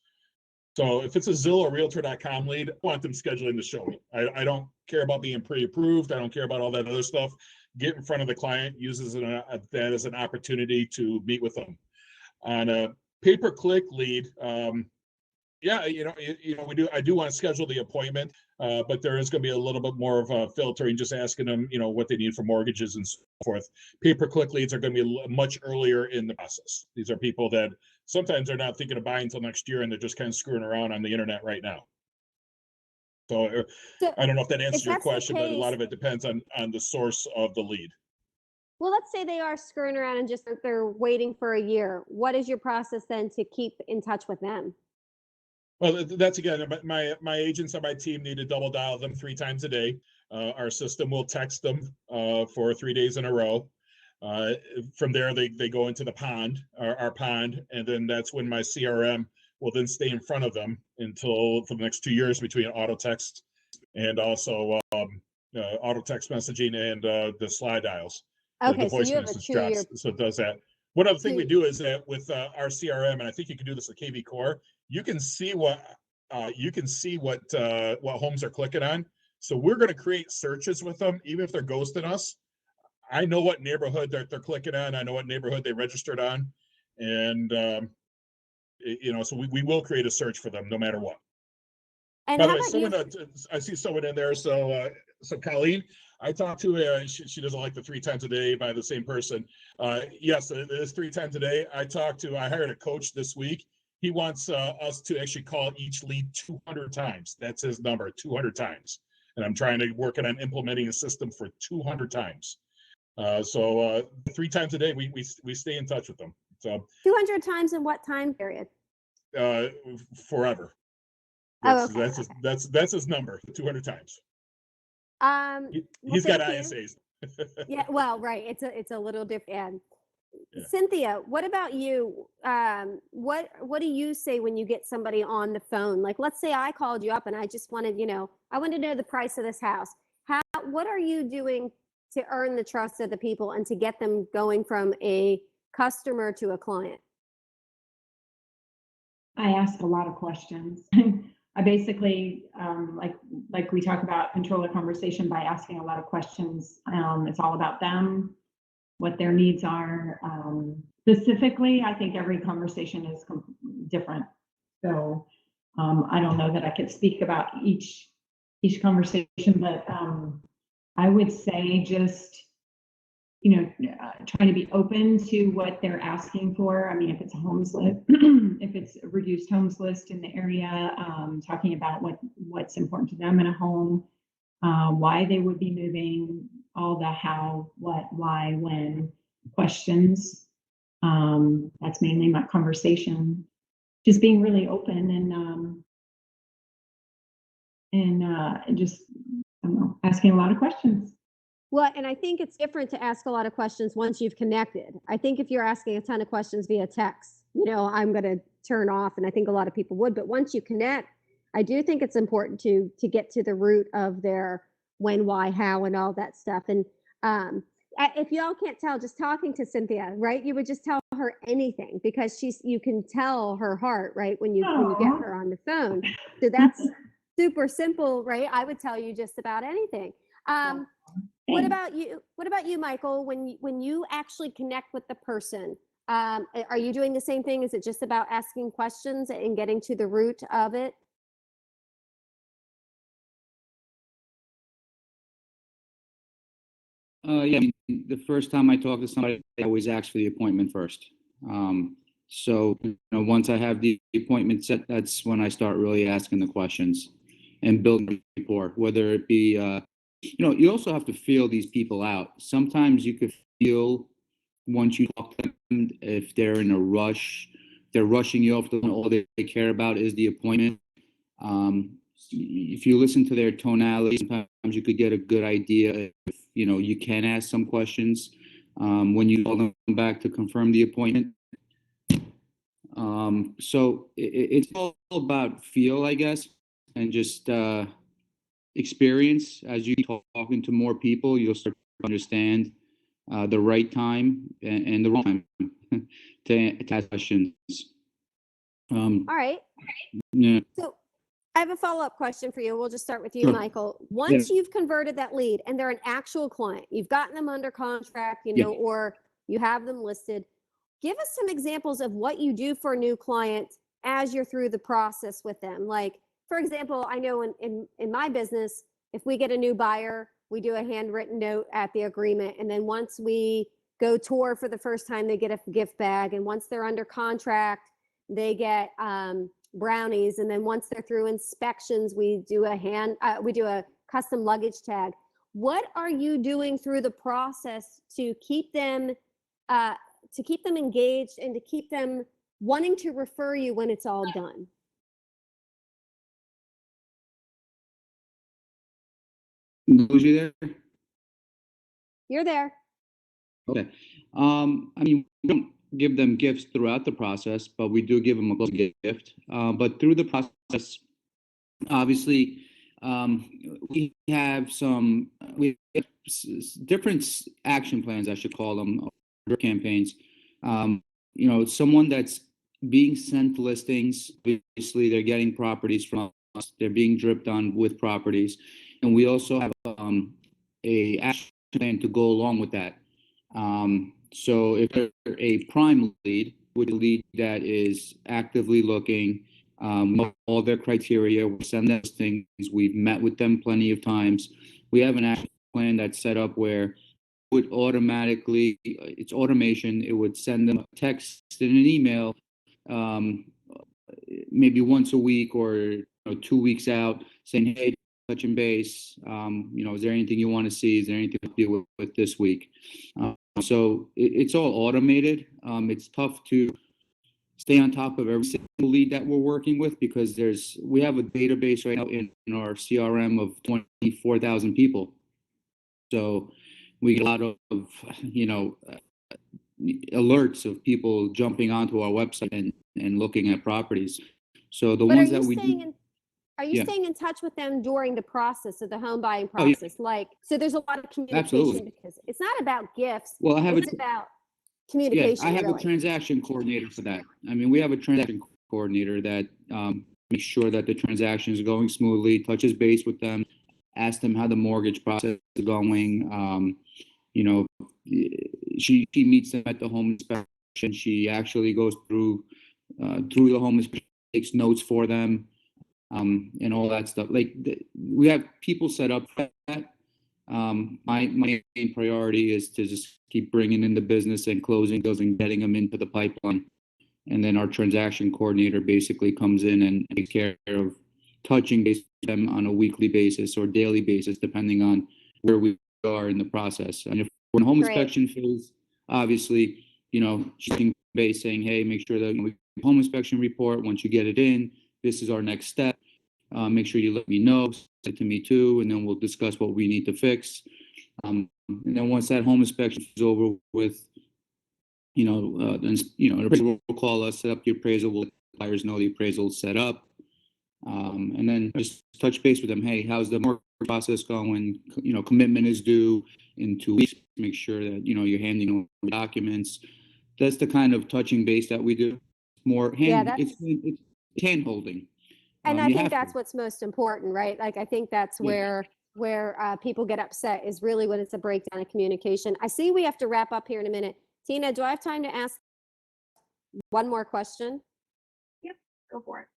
Speaker 5: So if it's a ZillowRealtor.com lead, I want them scheduling the showing. I don't care about being pre-approved. I don't care about all that other stuff. Get in front of the client, uses that as an opportunity to meet with them. On a pay-per-click lead, I do want to schedule the appointment, but there is going to be a little bit more of a filtering, just asking them, what they need for mortgages and so forth. Pay-per-click leads are going to be much earlier in the process. These are people that sometimes they're not thinking of buying until next year, and they're just kind of screwing around on the internet right now. So I don't know if that answers your question, but a lot of it depends on the source of the lead.
Speaker 2: Well, let's say they are screwing around and just they're waiting for a year. What is your process then to keep in touch with them?
Speaker 5: Well, that's again, my agents on my team need to double dial them 3 times a day. Our system will text them for 3 days in a row. From there, they go into the pond, our pond, and then that's when my CRM will then stay in front of them for the next 2 years between auto text and also auto text messaging and the slide dials.
Speaker 2: Okay,
Speaker 5: the
Speaker 2: so
Speaker 5: voice
Speaker 2: you have a
Speaker 5: message
Speaker 2: 2-year.
Speaker 5: drops, so it does that. One other thing we do is that with our CRM, and I think you can do this with KV Core, you can see what homes they're clicking on. So we're going to create searches with them, even if they're ghosting us. I know what neighborhood they're clicking on. I know what neighborhood they registered on, and so we will create a search for them no matter what.
Speaker 2: And
Speaker 5: by the way, I see someone in there. So Colleen, I talked to she doesn't like the 3 times a day by the same person. Yes, it is 3 times a day. I hired a coach this week. He wants us to actually call each lead 200 times. That's his number, 200 times. And I'm trying to work on implementing a system for 200 times. So 3 times a day, we stay in touch with them. So
Speaker 2: 200 times in what time period?
Speaker 5: Forever. That's his number, 200 times. He's got ISAs.
Speaker 2: Yeah, well, right. It's a little different.
Speaker 5: Yeah.
Speaker 2: Cynthia, what about you? What do you say when you get somebody on the phone? Like, let's say I called you up and I just wanted, I wanted to know the price of this house. What are you doing to earn the trust of the people and to get them going from a customer to a client?
Speaker 3: I ask a lot of questions. I basically, like we talk about, control the conversation by asking a lot of questions. It's all about them, what their needs are. Specifically, I think every conversation is different. So I don't know that I could speak about each conversation, but I would say just, trying to be open to what they're asking for. I mean, if it's a homes list, if it's a reduced homes list in the area, talking about what's important to them in a home, why they would be moving, all the how, what, why, when questions. That's mainly my conversation. Just being really open and just, I don't know, asking a lot of questions.
Speaker 2: Well, and I think it's different to ask a lot of questions once you've connected. I think if you're asking a ton of questions via text, I'm going to turn off, and I think a lot of people would. But once you connect, I do think it's important to get to the root of their when, why, how, and all that stuff. And if y'all can't tell, just talking to Cynthia, right? You would just tell her anything because you can tell her heart, right? When you get her on the phone. So that's super simple, right? I would tell you just about anything. What about you? What about you, Michael? When you actually connect with the person, are you doing the same thing? Is it just about asking questions and getting to the root of it?
Speaker 4: Yeah, I mean, the first time I talk to somebody, I always ask for the appointment first. So once I have the appointment set, that's when I start really asking the questions and building rapport, whether it be, you also have to feel these people out. Sometimes you could feel once you talk to them, if they're in a rush, they're rushing you off the phone, all they care about is the appointment. If you listen to their tonality, sometimes you could get a good idea if, you can ask some questions when you call them back to confirm the appointment. So it's all about feel, I guess, and just experience. As you talking to more people, you'll start to understand the right time and the wrong time to ask questions.
Speaker 2: All right.
Speaker 4: Yeah.
Speaker 2: So I have a follow-up question for you. We'll just start with you,
Speaker 4: Sure.
Speaker 2: Michael. Once you've converted that lead and they're an actual client, you've gotten them under contract, or you have them listed, give us some examples of what you do for a new client as you're through the process with them. Like, for example, I know in my business, if we get a new buyer, we do a handwritten note at the agreement. And then once we go tour for the first time, they get a gift bag. And once they're under contract, they get brownies. And then once they're through inspections, we do a custom luggage tag. What are you doing through the process to keep them engaged and to keep them wanting to refer you when it's all done?
Speaker 4: Lose you there?
Speaker 2: You're there.
Speaker 4: Okay. I mean, we don't give them gifts throughout the process, but we do give them a closing gift. But through the process, obviously, we have different action plans, I should call them, or campaigns. Someone that's being sent listings, obviously they're getting properties from us, they're being dripped on with properties. And we also have a action plan to go along with that. So if they're a prime lead, with a lead that is actively looking, all their criteria, we send them things, we've met with them plenty of times. We have an action plan that's set up where would automatically, it's automation, it would send them a text and an email, maybe once a week or 2 weeks out, saying, hey, touching base, is there anything you want to see? Is there anything to deal with this week? So it's all automated. It's tough to stay on top of every single lead that we're working with because we have a database right now in our CRM of 24,000 people. So we get a lot of, alerts of people jumping onto our website and looking at properties. So the
Speaker 2: But
Speaker 4: ones that we
Speaker 2: are you
Speaker 4: Yeah.
Speaker 2: staying in touch with them during the process of the home buying
Speaker 4: Oh, yeah.
Speaker 2: process? Like, so there's a lot of communication
Speaker 4: Absolutely.
Speaker 2: because it's not about gifts.
Speaker 4: Well, I have
Speaker 2: It's about
Speaker 4: yeah,
Speaker 2: communication.
Speaker 4: I have a
Speaker 2: really.
Speaker 4: transaction coordinator for that. I mean, we have a transaction coordinator that makes sure that the transaction is going smoothly, touches base with them, asks them how the mortgage process is going. You know, she meets them at the home inspection. She actually goes through the home inspection, takes notes for them, and all that stuff. Like we have people set up for that. My main priority is to just keep bringing in the business and closing those and getting them into the pipeline. And then our transaction coordinator basically comes in and takes care of touching base with them on a weekly basis or daily basis, depending on where we are in the process. And if we're in home
Speaker 2: Great.
Speaker 4: inspection phase, obviously, she's in base saying, hey, make sure that we home inspection report. Once you get it in, this is our next step. Make sure you let me know, send it to me too, and then we'll discuss what we need to fix. And then once that home inspection is over with, then the appraiser will call us, set up the appraisal. We'll let the buyers know the appraisal is set up, and then just touch base with them. Hey, how's the mortgage process going? Commitment is due in 2 weeks. Make sure that you're handing over documents. That's the kind of touching base that we do. More hand. It's hand holding.
Speaker 2: And I think that's what's most important, right? Like, I think that's
Speaker 4: Yeah.
Speaker 2: where people get upset is really when it's a breakdown of communication. I see we have to wrap up here in a minute. Tina, do I have time to ask one more question?
Speaker 3: Yep, go for it.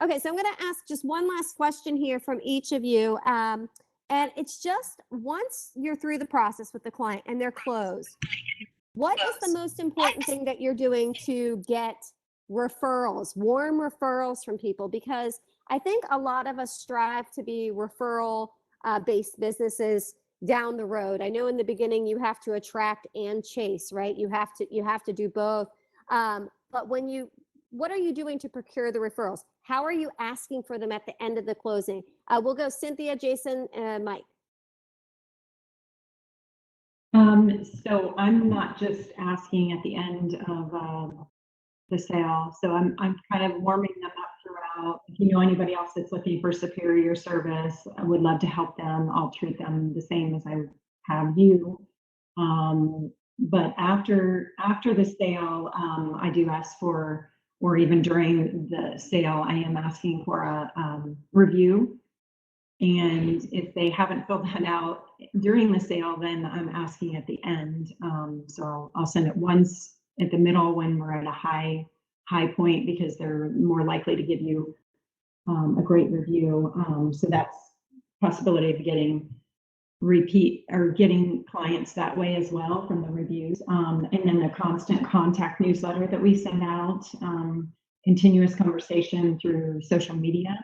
Speaker 2: Okay, so I'm going to ask just one last question here from each of you. And it's just once you're through the process with the client and they're closed, what is the most important thing that you're doing to get referrals, warm referrals from people? Because I think a lot of us strive to be referral based businesses down the road. I know in the beginning you have to attract and chase, right? You have to do both. But what are you doing to procure the referrals? How are you asking for them at the end of the closing? We'll go Cynthia, Jason, and Mike.
Speaker 3: So I'm not just asking at the end of the sale. So I'm kind of warming them up throughout. If you know anybody else that's looking for superior service, I would love to help them. I'll treat them the same as I have you. But after the sale, I do ask for, or even during the sale, I am asking for a review. And if they haven't filled that out during the sale, then I'm asking at the end. So I'll send it once at the middle when we're at a high point, because they're more likely to give you a great review. So that's possibility of getting repeat or getting clients that way as well from the reviews. And then the constant contact newsletter that we send out, continuous conversation through social media.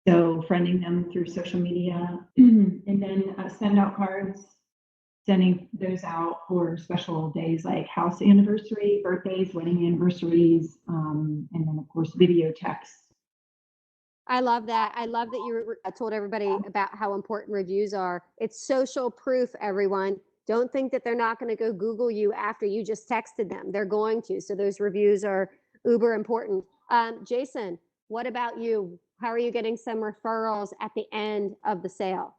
Speaker 3: So friending them through social media, and then send out cards, sending those out for special days like house anniversary, birthdays, wedding anniversaries, and then of course video texts.
Speaker 2: I love that. I love that you told everybody about how important reviews are. It's social proof, everyone. Don't think that they're not going to go Google you after you just texted them. They're going to. So those reviews are uber important. Jason, what about you? How are you getting some referrals at the end of the sale?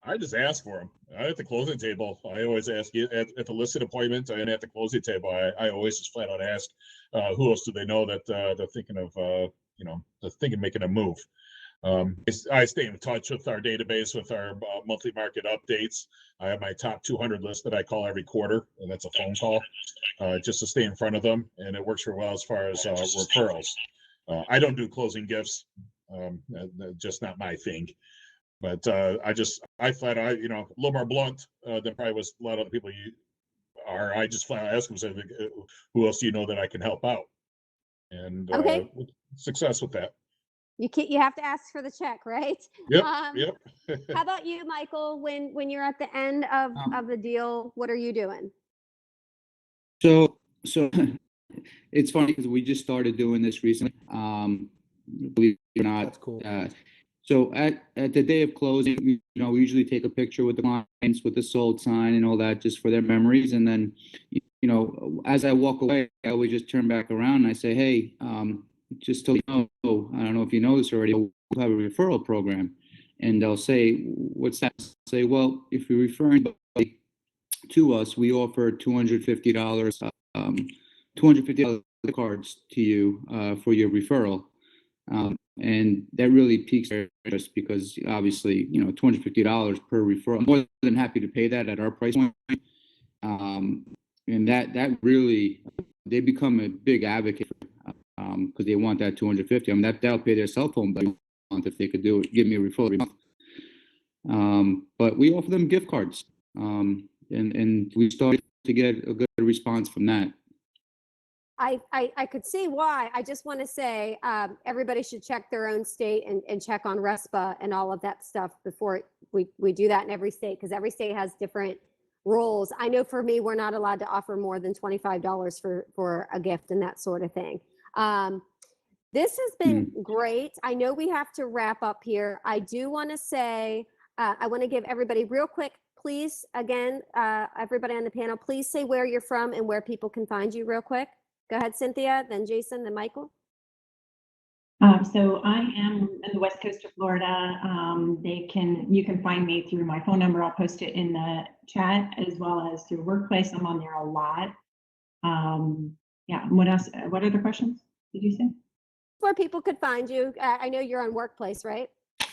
Speaker 5: I just ask for them at the closing table. I always ask you at the listed appointment and at the closing table. I always just flat out ask, who else do they know that they're thinking of, they're thinking of making a move. I stay in touch with our database, with our monthly market updates. I have my top 200 list that I call every quarter, and that's a phone call, just to stay in front of them. And it works real well as far as referrals. I don't do closing gifts, just not my thing. But I flat out, a little more blunt than probably was a lot of the people you are. I just flat out ask them, say, who else do you know that I can help out? And
Speaker 2: Okay.
Speaker 5: Success with that.
Speaker 2: You have to ask for the check, right?
Speaker 5: Yep.
Speaker 2: Yep. How about you, Michael? When you're at the end of the deal, what are you doing?
Speaker 4: So it's funny because we just started doing this recently. Believe it or not.
Speaker 1: That's cool.
Speaker 4: So at the day of closing, we usually take a picture with the clients with the sold sign and all that, just for their memories. And then as I walk away, I always just turn back around and I say, hey, just so you know, I don't know if you know this already, we have a referral program. And they'll say, what's that? I'll say, well, if you refer anybody to us, we offer $250, $250 cards to you for your referral. And that really piques their interest because obviously, $250 per referral. I'm more than happy to pay that at our price point. And that really, they become a big advocate because they want that 250. I mean, that'll pay their cell phone bill if they could do it, give me a referral every month. But we offer them gift cards, and we started to get a good response from that.
Speaker 2: I could see why. I just want to say everybody should check their own state and check on RESPA and all of that stuff before we do that in every state, because every state has different rules. I know for me, we're not allowed to offer more than $25 for a gift and that sort of thing. This has been great. I know we have to wrap up here. I do want to say, I want to give everybody real quick, please, again, everybody on the panel, please say where you're from and where people can find you real quick. Go ahead, Cynthia, then Jason, then Michael.
Speaker 3: So I am in the west coast of Florida. You can find me through my phone number. I'll post it in the chat, as well as through Workplace. I'm on there a lot. Yeah. What else? What other questions did you say?
Speaker 2: Where people could find you. I know you're on Workplace, right?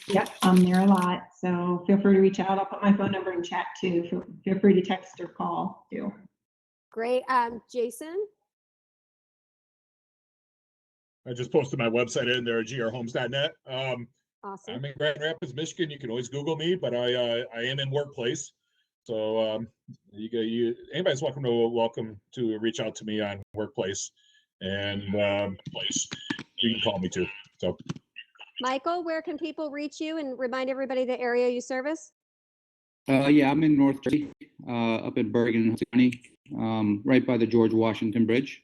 Speaker 3: Yep, I'm there a lot. So feel free to reach out. I'll put my phone number in chat too. Feel free to text or call too.
Speaker 2: Great. Jason?
Speaker 5: I just posted my website in there, grhomes.net.
Speaker 2: Awesome.
Speaker 5: I'm in Grand Rapids, Michigan. You can always Google me, but I am in Workplace. So anybody's welcome to reach out to me on Workplace, and you can call me too. So,
Speaker 2: Michael, where can people reach you and remind everybody the area you service?
Speaker 4: Yeah, I'm in North Jersey, up in Bergen County, right by the George Washington Bridge.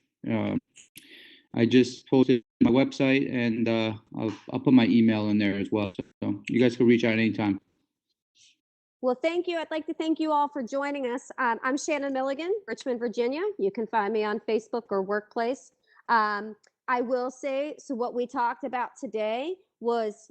Speaker 4: I just posted my website, and I'll put my email in there as well. So you guys can reach out anytime.
Speaker 2: Well, thank you. I'd like to thank you all for joining us. I'm Shannon Milligan, Richmond, Virginia. You can find me on Facebook or Workplace. I will say, so what we talked about today was,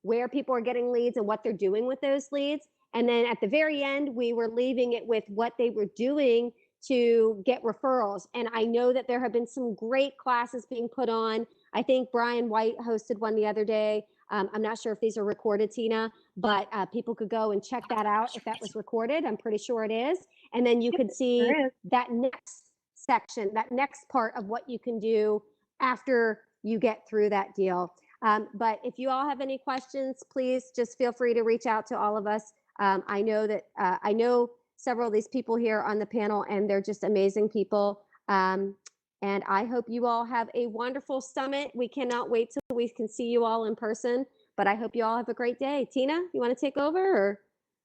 Speaker 2: where people are getting leads and what they're doing with those leads. And then at the very end, we were leaving it with what they were doing to get referrals. And I know that there have been some great classes being put on. I think Brian White hosted one the other day. I'm not sure if these are recorded, Tina, but people could go and check that out if that was recorded. I'm pretty sure it is. And then you could see that next section, that next part of what you can do after you get through that deal. But if you all have any questions, please just feel free to reach out to all of us. I know several of these people here on the panel, and they're just amazing people. And I hope you all have a wonderful summit. We cannot wait till we can see you all in person, but I hope you all have a great day. Tina, you want to take over? Or